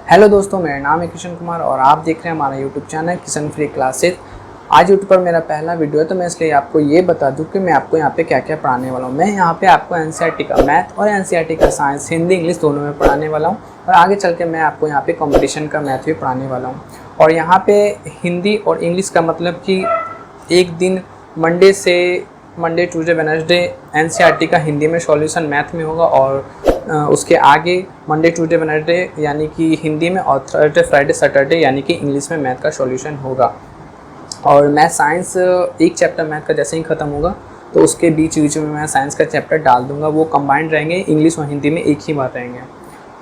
Hello दोस्तों, मेरा नाम है किशन कुमार और आप देख रहे हैं हमारा YouTube channel Kishan free classes. आज यूट्यूब पर मेरा पहला वीडियो है, तो मैं इसलिए आपको ये बता दूं कि मैं आपको यहाँ पे क्या क्या पढ़ाने वाला हूँ। मैं यहाँ पे आपको एनसीईआरटी का मैथ और एनसीईआरटी का साइंस, हिंदी, इंग्लिश दोनों में पढ़ाने वाला हूँ और आगे चल के मैं आपको यहाँ पे कॉम्पिटिशन का मैथ भी पढ़ाने वाला हूँ। और यहाँ पे हिंदी और इंग्लिश का मतलब कि एक दिन मंडे ट्यूसडे वेडनेसडे एनसीईआरटी का हिंदी में सॉल्यूशन मैथ में होगा और उसके आगे मंडे ट्यूसडे वेडनेसडे यानी कि हिंदी में और थर्सडे फ्राइडे सैटरडे यानी कि इंग्लिश में मैथ का सॉल्यूशन होगा। और मैं साइंस एक चैप्टर मैथ का जैसे ही ख़त्म होगा तो उसके बीच में मैं साइंस का चैप्टर डाल दूंगा। वो कंबाइंड रहेंगे, इंग्लिश और हिंदी में एक ही बार रहेंगे।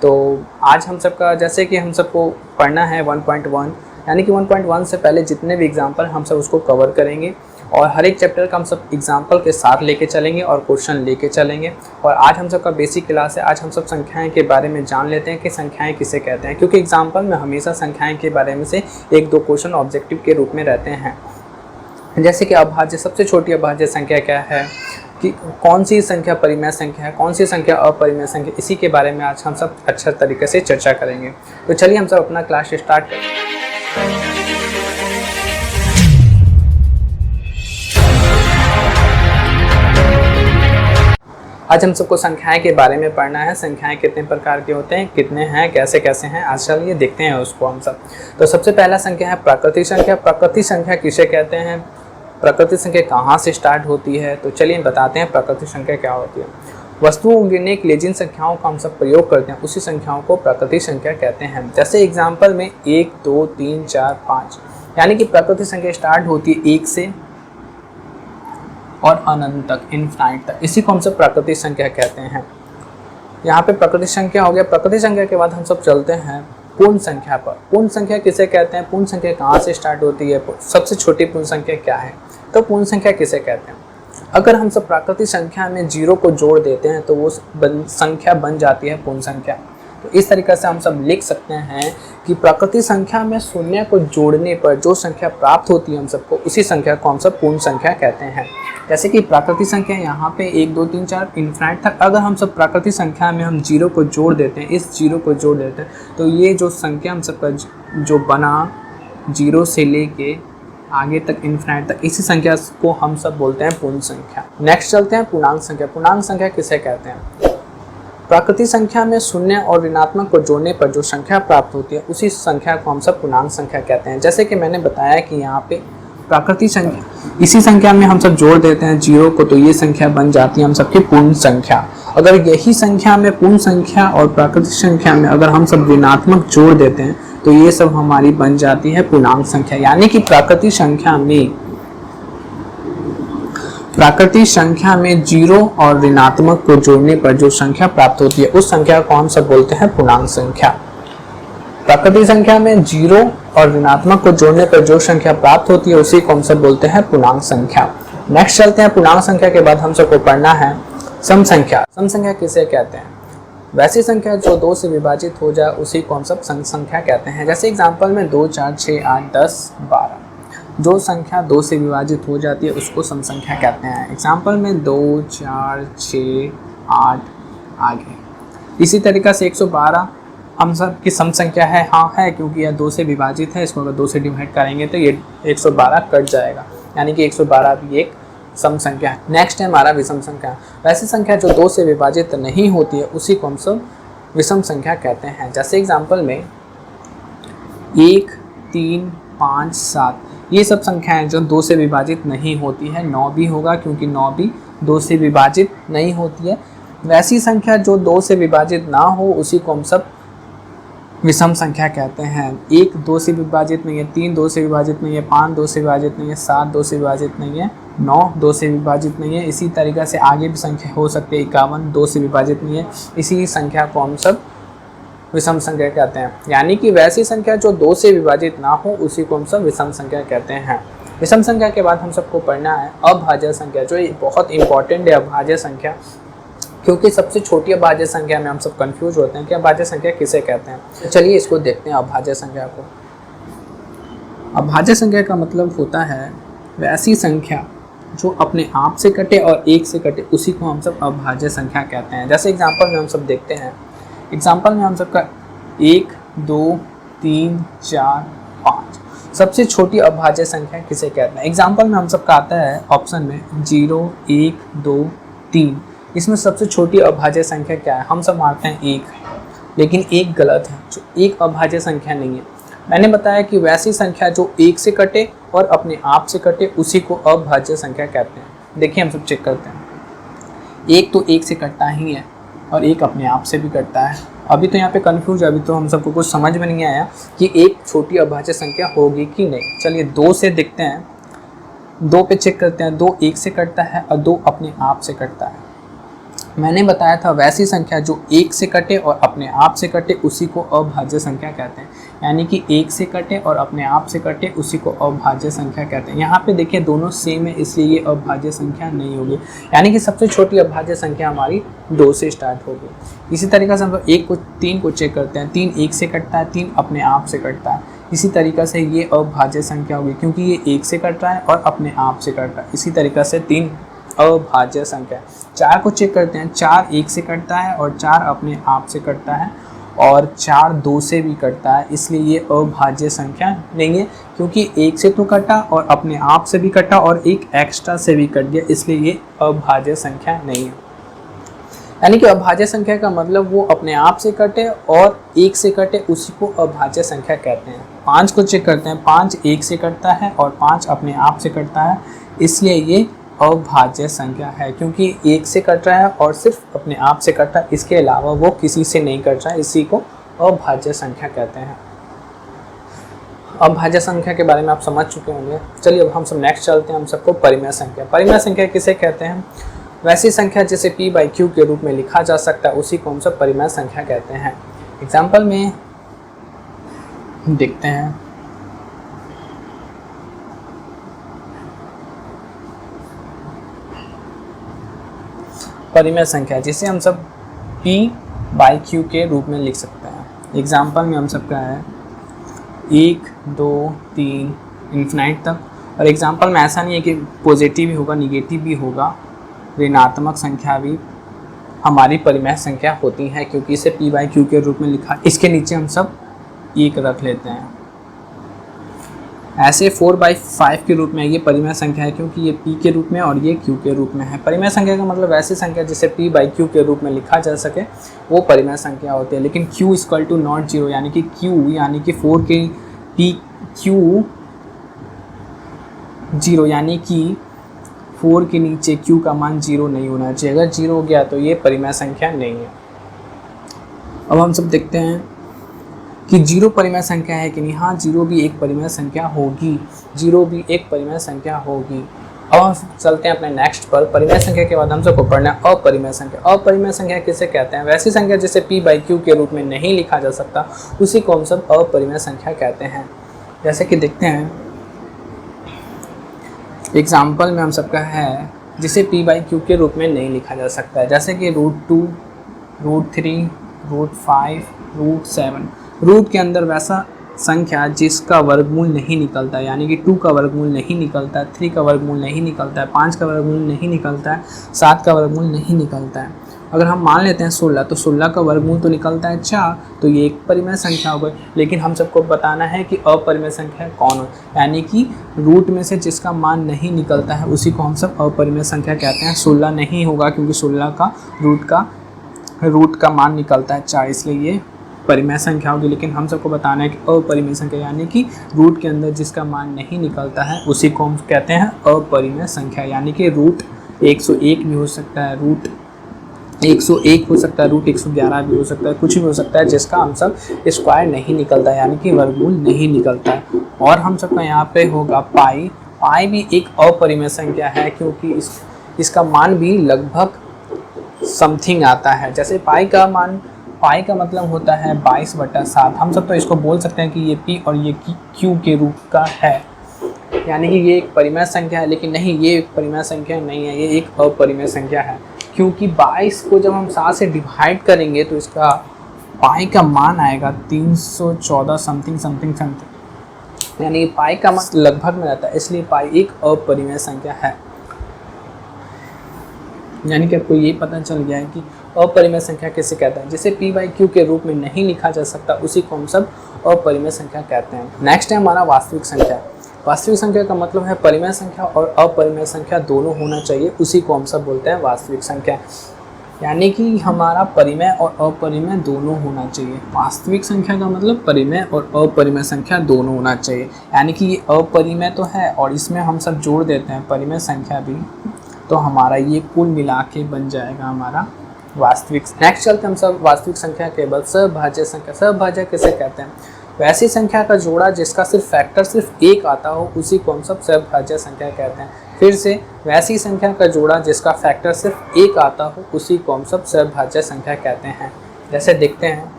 तो आज हम सबका जैसे कि हम सबको पढ़ना है 1.1 यानी कि 1.1 से पहले जितने भी एग्जाम्पल हम सब उसको कवर करेंगे और हर एक चैप्टर का हम सब एग्जाम्पल के साथ लेके चलेंगे और क्वेश्चन लेके चलेंगे। और आज हम सब का बेसिक क्लास है। आज हम सब संख्याएं के बारे में जान लेते हैं कि संख्याएं किसे कहते हैं, क्योंकि एग्जाम्पल में हमेशा संख्याएं के बारे में से एक दो क्वेश्चन ऑब्जेक्टिव के रूप में रहते हैं। जैसे कि अभाज्य, सबसे छोटी अभाज्य संख्या क्या है, कि कौन सी संख्या परिमेय संख्या है, कौन सी संख्या अपरिमेय संख्या, इसी के बारे में आज हम सब अच्छा तरीके से चर्चा करेंगे। तो चलिए हम सब अपना क्लास स्टार्ट करें। आज हम सबको संख्याएं के बारे में पढ़ना है। संख्याएं कितने प्रकार के होते हैं, कितने हैं, कैसे कैसे हैं, आज चलिए देखते हैं उसको हम सब। तो सबसे पहला संख्या है प्राकृतिक संख्या। प्राकृतिक संख्या किसे कहते हैं, प्राकृतिक संख्या कहाँ से स्टार्ट होती है, तो चलिए बताते हैं प्राकृतिक संख्या क्या होती है। वस्तुओं को गिनने के लिए जिन संख्याओं का हम सब प्रयोग करते हैं उसी संख्याओं को प्राकृतिक संख्या कहते हैं। जैसे एग्जाम्पल में 1, 2, 3, 4, 5 यानी कि प्राकृतिक संख्या स्टार्ट होती है 1 से और अनंत तक, इनफाइनाइट तक, इसी को हम सब प्राकृतिक संख्या कहते हैं। यहाँ पे प्राकृतिक संख्या हो गया। प्राकृतिक संख्या के बाद हम सब चलते हैं पूर्ण संख्या पर। पूर्ण संख्या किसे कहते हैं, पूर्ण संख्या कहाँ से स्टार्ट होती है, सबसे छोटी पूर्ण संख्या क्या है, तो पूर्ण संख्या किसे कहते हैं। अगर हम सब प्राकृतिक संख्या में 0 को जोड़ देते हैं तो वो संख्या बन जाती है पूर्ण संख्या। तो इस तरीके से हम सब लिख सकते हैं कि प्राकृतिक संख्या में शून्य को जोड़ने पर जो संख्या प्राप्त होती है हम सबको, उसी संख्या को हम सब पूर्ण संख्या कहते हैं। जैसे कि प्राकृतिक संख्या यहाँ पे 1, 2, 3, 4 इनफाइनाइट तक, अगर हम सब प्राकृतिक संख्या में हम 0 को जोड़ देते हैं, इस 0 को जोड़ देते हैं, तो ये जो संख्या हम सबका जो बना 0 से लेके आगे तक इनफाइनाइट तक, इसी संख्या को हम सब बोलते हैं पूर्ण संख्या। नेक्स्ट चलते हैं पूर्णांक संख्या। पूर्णांक संख्या किसे कहते हैं, प्राकृतिक संख्या में शून्य और ऋणात्मक को जोड़ने पर जो संख्या प्राप्त होती है उसी संख्या को हम सब पूर्णांक संख्या कहते हैं। जैसे कि मैंने बताया कि यहाँ पे प्राकृतिक संख्या, इसी संख्या में हम सब जोड़ देते हैं 0 को, तो ये संख्या बन जाती है हम सबकी पूर्ण संख्या। अगर यही संख्या में पूर्ण संख्या और प्राकृतिक संख्या में अगर हम सब ऋणात्मक जोड़ देते हैं तो ये सब हमारी बन जाती है पूर्णांक संख्या। यानी कि प्राकृतिक संख्या में 0 और ऋणात्मक को जोड़ने पर जो संख्या प्राप्त होती है उस संख्या को हम सब बोलते हैं पूर्णांक संख्या। प्राकृतिक संख्या में 0 और ऋणात्मक को जोड़ने पर जो संख्या प्राप्त होती है उसी को हम सब बोलते हैं पूर्णांक संख्या। नेक्स्ट चलते हैं पूर्णांक संख्या के बाद हम सबको पढ़ना है सम संख्या। सम संख्या किसे कहते हैं, वैसी संख्या जो 2 से विभाजित हो जाए उसी को हम सब सम संख्या कहते हैं। जैसे एग्जाम्पल में 2, 4, 6, 8, 10, 12, जो संख्या 2 से विभाजित हो जाती है उसको सम संख्या कहते हैं। एग्जाम्पल में 2, 4, 6, 8 आगे। इसी तरीक़े से 112 हम सब की सम संख्या है, हाँ है, क्योंकि यह 2 से विभाजित है। इसको अगर 2 से डिवाइड करेंगे तो ये 112 कट जाएगा, यानी कि 112 भी एक सम संख्या है। नेक्स्ट है हमारा विषम संख्या। वैसी संख्या जो 2 से विभाजित नहीं होती है उसी को हम सब विषम संख्या कहते हैं। जैसे एग्जाम्पल में 1, 3, 5, 7 ये सब संख्याएं जो 2 से विभाजित नहीं होती है। 9 भी होगा क्योंकि 9 भी 2 से विभाजित नहीं होती है। वैसी संख्या जो 2 से विभाजित ना हो उसी को हम सब विषम संख्या कहते हैं। 1 2 से विभाजित नहीं है, 3 2 से विभाजित नहीं है, 5 2 से विभाजित नहीं है, 7 2 से विभाजित नहीं है, 9 2 से विभाजित नहीं है। इसी तरीक़े से आगे भी संख्या हो सकती है। 51 2 से विभाजित नहीं है। इसी संख्या को हम सब विषम संख्या कहते हैं। यानी कि वैसी संख्या जो 2 से विभाजित ना हो उसी को हम सब विषम संख्या कहते हैं। विषम संख्या के बाद हम सबको पढ़ना है अभाज्य संख्या, जो बहुत इंपॉर्टेंट है अभाज्य संख्या, क्योंकि सबसे छोटी अभाज्य संख्या में हम सब कंफ्यूज होते हैं कि अभाज्य संख्या किसे कहते हैं। तो चलिए इसको देखते हैं अभाज्य संख्या को। अभाज्य संख्या का मतलब होता है वैसी संख्या जो अपने आप से कटे और 1 से कटे, उसी को हम सब अभाज्य संख्या कहते हैं। जैसे एग्जाम्पल में हम सब देखते हैं, एग्जाम्पल में हम सबका 1 2, 3, 4, 5। सबसे छोटी अभाज्य संख्या किसे कहते हैं? एग्जाम्पल में हम सबका आता है ऑप्शन में 0, 1, 2, 3। इसमें सबसे छोटी अभाज्य संख्या क्या है? हम सब मानते हैं 1, लेकिन 1 गलत है। जो 1 अभाज्य संख्या नहीं है। मैंने बताया कि वैसी संख्या जो 1 से कटे और अपने आप से कटे उसी को अभाज्य संख्या कहते हैं। देखिए हम सब चेक करते हैं, 1 तो 1 से कटता ही है और 1 अपने आप से भी कटता है। अभी तो यहाँ पे कंफ्यूज है, अभी तो हम सबको कुछ समझ में नहीं आया कि एक छोटी अभाज्य संख्या होगी कि नहीं। चलिए 2 से देखते हैं, 2 पे चेक करते हैं। 2 1 से कटता है और 2 अपने आप से कटता है। मैंने बताया था वैसी संख्या जो 1 से कटे और अपने आप से कटे उसी को अभाज्य संख्या कहते हैं। यानी कि 1 से कटे और अपने आप से कटे उसी को अभाज्य संख्या कहते हैं। यहाँ पे देखिए दोनों सेम है, इसलिए ये अभाज्य संख्या नहीं होगी। यानी कि सबसे छोटी अभाज्य संख्या हमारी 2 से स्टार्ट होगी। इसी तरीके से हम 3 को चेक करते हैं। 3 1 से कटता है, 3 अपने आप से कटता है। इसी तरीक़े से ये अभाज्य संख्या होगी क्योंकि ये 1 से कट रहा है और अपने आप से कट रहा है। इसी तरीक़े से 3 अभाज्य संख्या। 4 को चेक करते हैं। 4 1 से कटता है और 4 अपने आप से कटता है और 4 2 से भी कटता है, इसलिए ये अभाज्य संख्या नहीं है क्योंकि 1 से तो कटा और अपने आप से भी कटा और 1 एक्स्ट्रा से भी कट गया, इसलिए ये अभाज्य संख्या नहीं है। यानी कि अभाज्य संख्या का मतलब वो अपने आप से कटे और 1 से कटे उसी को अभाज्य संख्या कहते हैं। 5 को चेक करते हैं। 5 1 से कटता है और 5 अपने आप से कटता है, इसलिए ये अभाज्य संख्या है क्योंकि 1 से कट रहा है और सिर्फ अपने आप से कट रहा है, इसके अलावा वो किसी से नहीं कट रहा है, इसी को अभाज्य संख्या कहते हैं। अभाज्य संख्या के बारे में आप समझ चुके होंगे। चलिए अब हम सब नेक्स्ट चलते हैं। हम सबको परिमेय संख्या। परिमेय संख्या किसे कहते हैं? वैसी संख्या जिसे p/q के रूप में लिखा जा सकता है उसी को हम सब परिमेय संख्या कहते हैं। एग्जाम्पल में देखते हैं, परिमेय संख्या जिसे हम सब p/q के रूप में लिख सकते हैं। एग्जाम्पल में हम सबका है 1, 2, 3 इन्फिनाइट तक। और एग्जाम्पल में ऐसा नहीं है कि पॉजिटिव भी होगा, निगेटिव भी होगा, ऋणात्मक संख्या भी हमारी परिमेय संख्या होती है क्योंकि इसे p/q के रूप में लिखा। इसके नीचे हम सब 1 रख लेते हैं। ऐसे 4/5 के रूप में ये परिमेय संख्या है क्योंकि ये p के रूप में और ये q के रूप में है। परिमेय संख्या का मतलब ऐसी संख्या जिसे p/q के रूप में लिखा जा सके वो परिमेय संख्या होती है। लेकिन q = नॉट 0 यानी कि q यानी कि 4 के q 0 यानी कि 4 के नीचे q का मान 0 नहीं होना चाहिए। अगर 0 हो गया तो ये परिमेय संख्या नहीं है। अब हम सब देखते हैं कि 0 परिमेय संख्या है कि नहीं। हाँ, 0 भी एक परिमेय संख्या होगी। 0 भी एक परिमेय संख्या होगी। अब हम चलते हैं अपने नेक्स्ट पर। परिमेय संख्या के बाद हम सबको पढ़ना है अपरिमेय संख्या। अपरिमेय संख्या किसे कहते हैं? वैसी संख्या जिसे p/q के रूप में नहीं लिखा जा सकता उसी को हम सब अपरिमेय संख्या कहते हैं। जैसे कि देखते हैं एग्जाम्पल में हम सबका है जिसे p/q के रूप में नहीं लिखा जा सकता है, जैसे कि √2, √3, √5, √7। रूट के अंदर वैसा संख्या जिसका वर्गमूल नहीं निकलता है, यानी कि 2 का वर्गमूल नहीं निकलता है, 3 का वर्गमूल नहीं निकलता है, 5 का वर्गमूल नहीं निकलता है, 7 का वर्गमूल नहीं निकलता है। अगर हम मान लेते हैं 16 तो 16 का वर्गमूल तो निकलता है 4, तो ये एक परिमेय संख्या हो गई। लेकिन हम सबको बताना है कि अपरिमेय संख्या कौन हो, यानी कि रूट में से जिसका मान नहीं निकलता है उसी को हम सब अपरिमेय संख्या कहते हैं। 16 नहीं होगा क्योंकि 16 का रूट का मान निकलता है 4, इसलिए ये परिमेय संख्या होगी। लेकिन हम सबको बताना है कि अपरिमेय संख्या यानी कि रूट के अंदर जिसका मान नहीं निकलता है उसी को हम कहते हैं अपरिमेय संख्या। यानी कि रूट 101 भी हो सकता है, रूट 101 हो सकता है, रूट 111 भी हो सकता है, कुछ भी हो सकता है जिसका हम सब स्क्वायर नहीं निकलता है, यानी कि वर्गमूल नहीं निकलता है। और हम सबका यहाँ पे होगा पाई। पाई भी एक अपरिमेय संख्या है क्योंकि इसका मान भी लगभग समथिंग आता है। जैसे पाई का मतलब होता है 22/7। हम सब तो इसको बोल सकते हैं कि ये p और ये q के रूप का है, यानी कि ये एक परिमेय संख्या है। लेकिन नहीं, ये एक परिमेय संख्या नहीं है, ये एक अपरिमेय संख्या है क्योंकि 22 को जब हम 7 से डिवाइड करेंगे तो इसका पाई का मान आएगा 314 समथिंग, यानी पाई का मान लगभग में रहता है, इसलिए पाई एक अपरिमेय संख्या है। यानी कि आपको ये पता चल गया है कि अपरिमेय संख्या किसे कहते हैं? जिसे p बाई क्यू के रूप में नहीं लिखा जा सकता उसी को हम सब अपरिमेय संख्या कहते हैं। नेक्स्ट है हमारा वास्तविक संख्या। वास्तविक संख्या का मतलब है परिमेय संख्या और अपरिमेय संख्या दोनों होना चाहिए, उसी को हम सब बोलते हैं वास्तविक संख्या। यानी कि हमारा परिमेय और अपरिमेय दोनों होना चाहिए। वास्तविक संख्या का मतलब परिमेय और अपरिमेय संख्या दोनों होना चाहिए। यानी कि ये अपरिमेय तो है और इसमें हम सब जोड़ देते हैं परिमेय संख्या भी, तो हमारा ये कुल मिला के बन जाएगा हमारा वास्तविक। नेक्स्ट चलते हम सब वास्तविक संख्या के बाद सहभाज्य संख्या। सहभाज्य किसे कहते हैं? वैसी संख्या का जोड़ा जिसका सिर्फ फैक्टर सिर्फ एक आता हो उसी को हम सब सहभाज्य संख्या कहते हैं। फिर से वैसी संख्या का जोड़ा जिसका फैक्टर सिर्फ एक आता हो उसी को हम सब सहभाज्य संख्या कहते हैं। जैसे देखते हैं,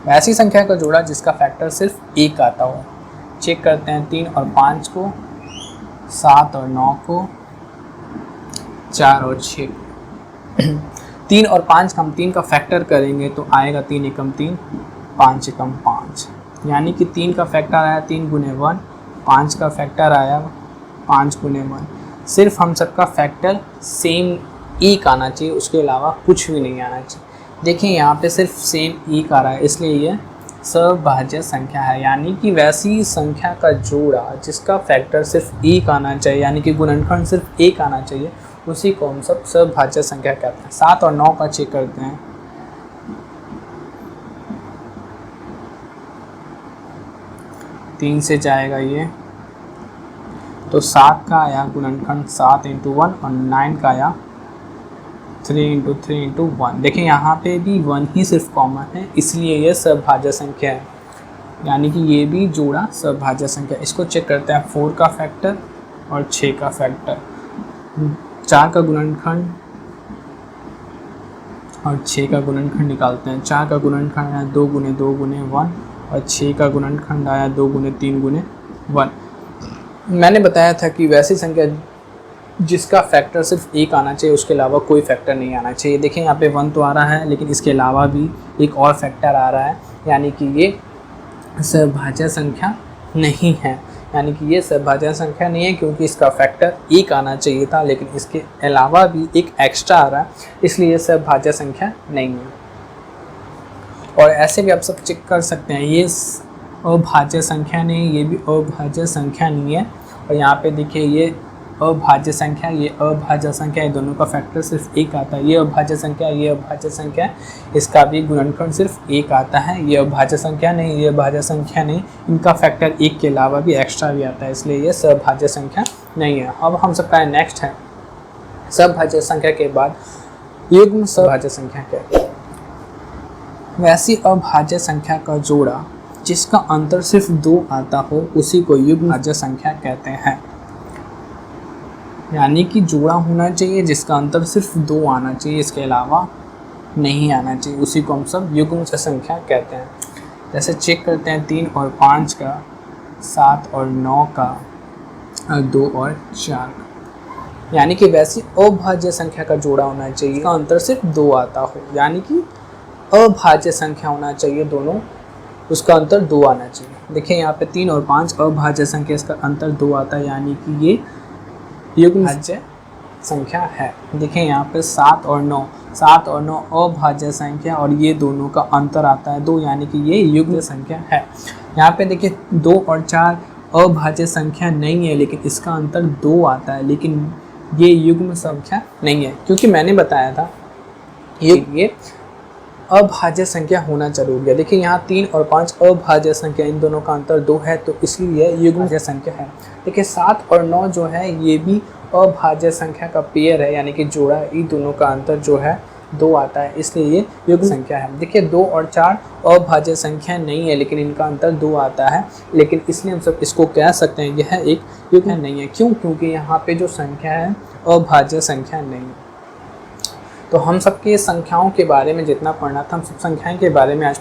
वैसी संख्या का जोड़ा जिसका फैक्टर सिर्फ एक आता हो। चेक करते हैं 3 और 5 को, 7 और 9 को, 4 और 6 को। 3 और 5 का हम 3 का फैक्टर करेंगे तो आएगा 3 एकम 3, 5 एकम 5। यानी कि 3 का फैक्टर आया 3 गुने 1, 5 का फैक्टर आया 5 गुने 1। सिर्फ हम सबका फैक्टर सेम एक आना चाहिए, उसके अलावा कुछ भी नहीं आना चाहिए। देखिए यहाँ पे सिर्फ सेम एक आ रहा है, इसलिए ये सहभाज्य संख्या है। यानी कि वैसी संख्या का जोड़ा जिसका फैक्टर सिर्फ एक आना चाहिए, यानी कि गुणनखंड सिर्फ एक आना चाहिए, उसी को हम सब सहभाज्य संख्या कहते हैं। 7 और 9 का चेक करते हैं। 3 से जाएगा ये, तो 7 का आया गुणनखंड 7 × 1 और 9 का आया 3 × 3 × 1। देखिए यहाँ पे भी 1 ही सिर्फ कॉमन है, इसलिए ये सहभाज्य संख्या है। यानी कि ये भी जोड़ा सहभाज्य संख्या। इसको चेक करते हैं 4 का फैक्टर और 6 का फैक्टर। 4 का गुणनखंड और 6 का गुणनखंड निकालते हैं। 4 का गुणनखंड आया 2 गुने 2 गुने 1 और 6 का गुणनखंड आया 2 गुने 3 गुने 1। मैंने बताया था कि वैसी संख्या जिसका फैक्टर सिर्फ एक आना चाहिए, उसके अलावा कोई फैक्टर नहीं आना चाहिए। देखिए यहाँ पे 1 तो आ रहा है, लेकिन इसके अलावा भी एक और फैक्टर आ रहा है, यानी कि ये सहभाज्य संख्या नहीं है। यानी कि ये सहभाज्य संख्या नहीं है क्योंकि इसका फैक्टर एक आना चाहिए था, लेकिन इसके अलावा भी एक एक्स्ट्रा आ रहा है, इसलिए ये सहभाज्य संख्या नहीं है। और ऐसे भी आप सब चेक कर सकते हैं, ये अभाज्य संख्या नहीं, ये भी अभाज्य संख्या नहीं है। और यहाँ पे देखिए ये अभाज्य संख्या, ये अभाज्य संख्या, ये दोनों का फैक्टर सिर्फ एक आता है। ये अभाज्य संख्या, ये अभाज्य संख्या, इसका भी गुणनखंड सिर्फ एक आता है। ये अभाज्य संख्या नहीं, ये अभाज्य संख्या नहीं, इनका फैक्टर एक के अलावा भी एक्स्ट्रा भी आता है, इसलिए ये सहभाज्य संख्या नहीं है। अब हम सबका नेक्स्ट है सहभाज्य संख्या के बाद युग्म सहभाज्य संख्या कहते हैं। वैसी अभाज्य संख्या का जोड़ा जिसका अंतर सिर्फ 2 आता हो उसी को युग्म भाज्य संख्या कहते हैं। यानी कि जोड़ा होना चाहिए जिसका अंतर सिर्फ 2 आना चाहिए, इसके अलावा नहीं आना चाहिए, उसी को हम सब युग्म संख्या कहते हैं। जैसे चेक करते हैं 3 और 5 का, 7 और 9 का, 2 और 4 का। यानी कि वैसी अभाज्य संख्या का जोड़ा होना चाहिए इसका अंतर सिर्फ 2 आता हो, यानी कि अभाज्य संख्या होना चाहिए दोनों, उसका अंतर 2 आना चाहिए। देखिए यहाँ पे 3 और 5 अभाज्य संख्या, इसका अंतर 2 आता है, यानी कि ये युग्म भाज्य संख्या है। देखिए यहाँ पे 7 और 9 अभाज्य संख्या और ये दोनों का अंतर आता है 2, यानी कि ये युग्म संख्या है। यहाँ पे देखिए 2 और 4 अभाज्य संख्या नहीं है, लेकिन इसका अंतर 2 आता है, लेकिन ये युग्म संख्या नहीं है, क्योंकि मैंने बताया था ये अभाज्य संख्या होना जरूरी है। देखिए यहाँ 3 और 5 अभाज्य संख्या, इन दोनों का अंतर 2 है, तो इसलिए युग्म संख्या है। देखिए 7 और 9 जो है ये भी अभाज्य संख्या का पेयर है, यानी कि जोड़ा, इन दोनों का अंतर जो है 2 आता है, इसलिए ये युग्म संख्या है। देखिए 2 और 4 अभाज्य संख्या नहीं है, लेकिन इनका अंतर 2 आता है, लेकिन इसलिए हम सब इसको कह सकते हैं यह एक युग्म नहीं है। क्यों? क्योंकि यहाँ पे जो संख्या है अभाज्य संख्या नहीं है। तो हम सबके संख्याओं के बारे में जितना पढ़ना था, हम सब संख्याएं के बारे में आज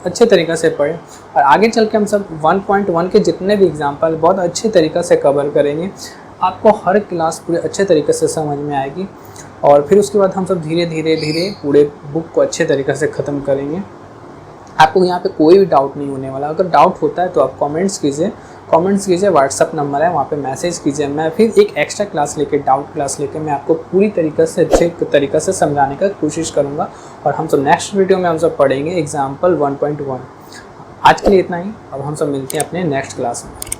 अच्छे तरीक़े से पढ़े, और आगे चल के हम सब 1.1 के जितने भी एग्जाम्पल बहुत अच्छे तरीक़े से कवर करेंगे। आपको हर क्लास पूरे अच्छे तरीके से समझ में आएगी, और फिर उसके बाद हम सब धीरे धीरे पूरे बुक को अच्छे तरीके से ख़त्म करेंगे। आपको यहाँ पे कोई भी डाउट नहीं होने वाला। अगर डाउट होता है तो आप कमेंट्स कीजिए, व्हाट्सअप नंबर है, वहाँ पे मैसेज कीजिए। मैं फिर एक एक्स्ट्रा क्लास लेके, डाउट क्लास लेके मैं आपको पूरी तरीके से अच्छे तरीक़े से समझाने का कोशिश करूँगा। और हम सब नेक्स्ट वीडियो में हम सब पढ़ेंगे एग्जाम्पल 1.1। आज के लिए इतना ही, अब हम सब मिलते हैं अपने नेक्स्ट क्लास में।